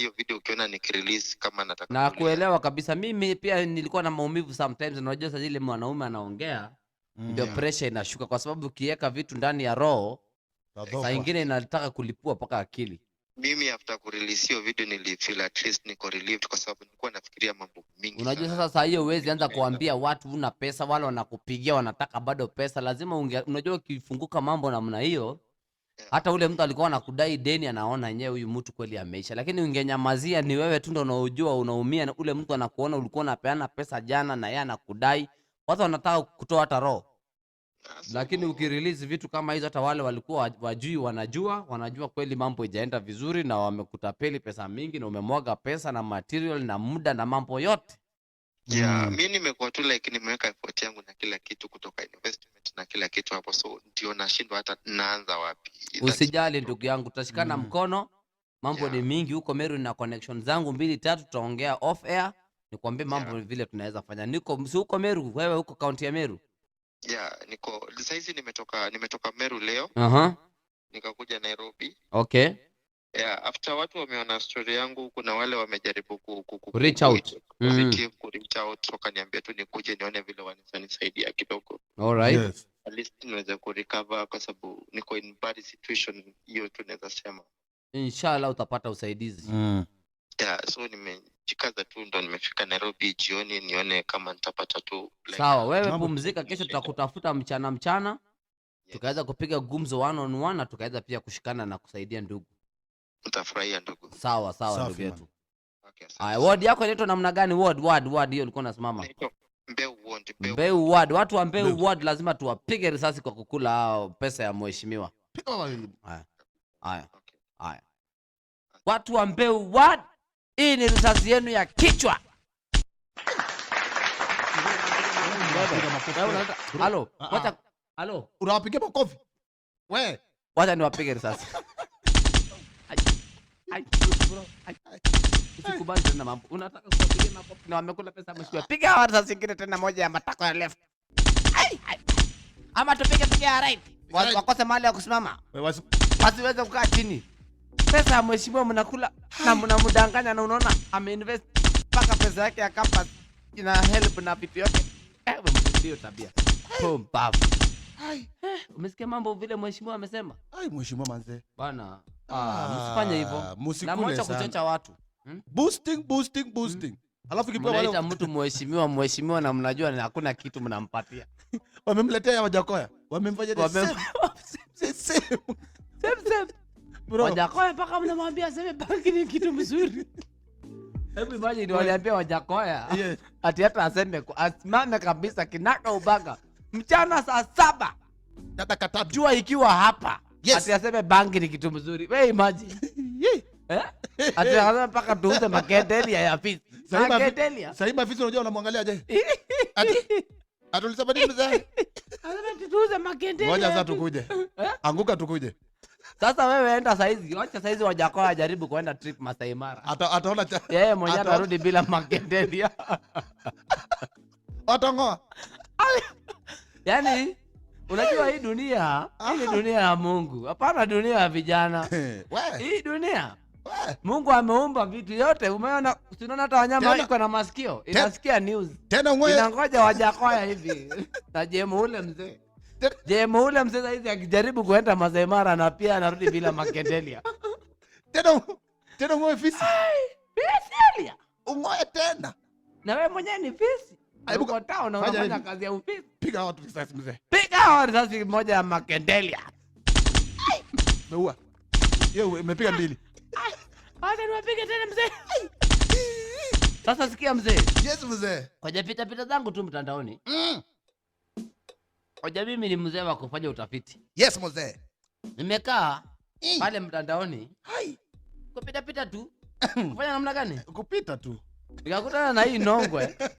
hiyo video ukiona nikirelease kama nataka Na kuelewa kabisa. Mimi pia nilikuwa na maumivu sometimes, unajua sasa ile mwanaume anaongea ndio pressure inashuka, kwa sababu ukiweka vitu ndani ya roho saa nyingine inataka kulipua paka akili. Mimi after kurelease hiyo video nilifeel at least niko relieved, kwa sababu nilikuwa nafikiria mambo mingi. Unajua sasa saa hiyo huwezi anza kuambia watu una pesa, wale wanakupigia wanataka bado pesa. Lazima unajua ukifunguka mambo namna hiyo, hata ule mtu alikuwa anakudai deni anaona yenyewe huyu mtu kweli ameisha. Lakini ungenyamazia, ni wewe tu ndio unaojua unaumia, na ule mtu anakuona ulikuwa unapeana pesa jana na yeye anakudai. Watu wanataka kutoa hata roho. Lakini ukirelease vitu kama hizo, hata wale walikuwa wajui wanajua kweli mambo ijaenda vizuri, na wamekutapeli pesa mingi na umemwaga pesa na material na muda na mambo yote. Mimi nimekuwa tu like nimeweka effort yangu na kila kitu kutoka investment na kila kitu hapo, so ndio nashindwa hata naanza wapi. Usijali ndugu yangu, tutashikana mkono. Mambo ni mingi huko Meru, na connection zangu 2-3 tutaongea off air nikwambie mambo vile tunaweza fanya. Niko huko Meru, wewe huko county ya Meru? Niko saizi nimetoka Meru leo. Nikakuja Nairobi. Okay. After watu wameona story yangu, kuna wale wamejaribu reach out. Reach out, wakaniambia tu nikuje nione vile wananisaidia kidogo. All right. Yes. At least niweze kurecover, kwa sababu niko in bad situation hiyo, tunaweza sema. Inshallah utapata usaidizi. So nimejikaza tu, ndo nimefika Nairobi jioni nione kama nitapata tu like. Sawa, wewe pumzika, kesho tutakutafuta mchana. Tukaweza kupiga gumzo 1-on-1 na tukaweza pia kushikana na kusaidia ndugu. Utafurahia ndugu. Sawa ndugu yetu. Okay, ward yako inaitwa namna gani? Ward hiyo ulikuwa unasimama? Mbeu ward. Watu wa Mbeu ward lazima tuwapige risasi kwa kukula pesa ya mheshimiwa. Haya. Watu wa Mbeu ward, hii ni risasi yenu ya kichwa. Halo, halo. Unawapigia makofi? Wacha niwapige risasi. Usikubali tena mambo. Unataka kupiga makofi na wamekula pesa mheshimiwa. Piga hawa risasi nyingine tena, moja ya matako ya left. Ama tupige ya right. Wakose mahali ya kusimama. Wasiweze kukaa chini. Pesa ya mheshimiwa mnakula na mnamdanganya, na unaona ameinvest paka pesa yake ya campus ina help na vitu yote. Ndio tabia. Pumbavu. Umesikia mambo vile mheshimiwa amesema? Mheshimiwa manze. Bana, msifanye hivyo. Na mwacha kuchocha watu. Boosting. Alafu kipewa wale mnaita mtu mheshimiwa na mnajua hakuna kitu mnampatia. Wamemletea ya Wajakoya. Wamemfanya same. Wajakoya mpaka mnamwambia sema banki ni kitu mzuri. Hebu imagine waliambia Wajakoya ati hata aseme asimame kabisa kinaka ubaga mchana saa 7 nataka jua ikiwa hapa. Ati aseme banki ni kitu mzuri. Wewe imagine. Ati aseme mpaka tuuze makendelia ya fisi. Sasa hivi fisi unajua unamwangalia je? Ati ulisema nini mzee? Aseme tuuze makendelia. Ngoja sasa tukuje. Anguka tukuje. Sasa wewe enda saizi, acha saizi Wajakoya ajaribu kuenda trip Masai Mara. Ataona yeye mwenyewe atarudi bila makendelia. Atangoa. Yaani unajua hii dunia, hii dunia ya Mungu. Hapana dunia ya vijana. Hii dunia. Mungu ameumba vitu yote. Umeona, unaona hata wanyama iko na masikio. Inasikia news. Tena ngoja. Inangoja Wajakoya hivi. Na ule mzee hizi akijaribu kuenda Masai Mara na pia anarudi bila makendelia. Tena ngoe fisi. Fisi. Ungoe tena. Na wewe mwenyewe ni fisi. Uko town na unafanya kazi ya ufisi. Piga watu risasi mzee. Piga risasi moja ya makendelia. Meua. Yeye umepiga 2. Acha niwapige tena mzee. Sasa sikia mzee. Yes mzee. Koja pita zangu tu mtandaoni. Koja mimi ni mzee wa kufanya utafiti. Yes mzee. Nimekaa pale mtandaoni. Kupita tu. Kufanya namna gani? Kupita tu. Nikakutana na hii nongwe.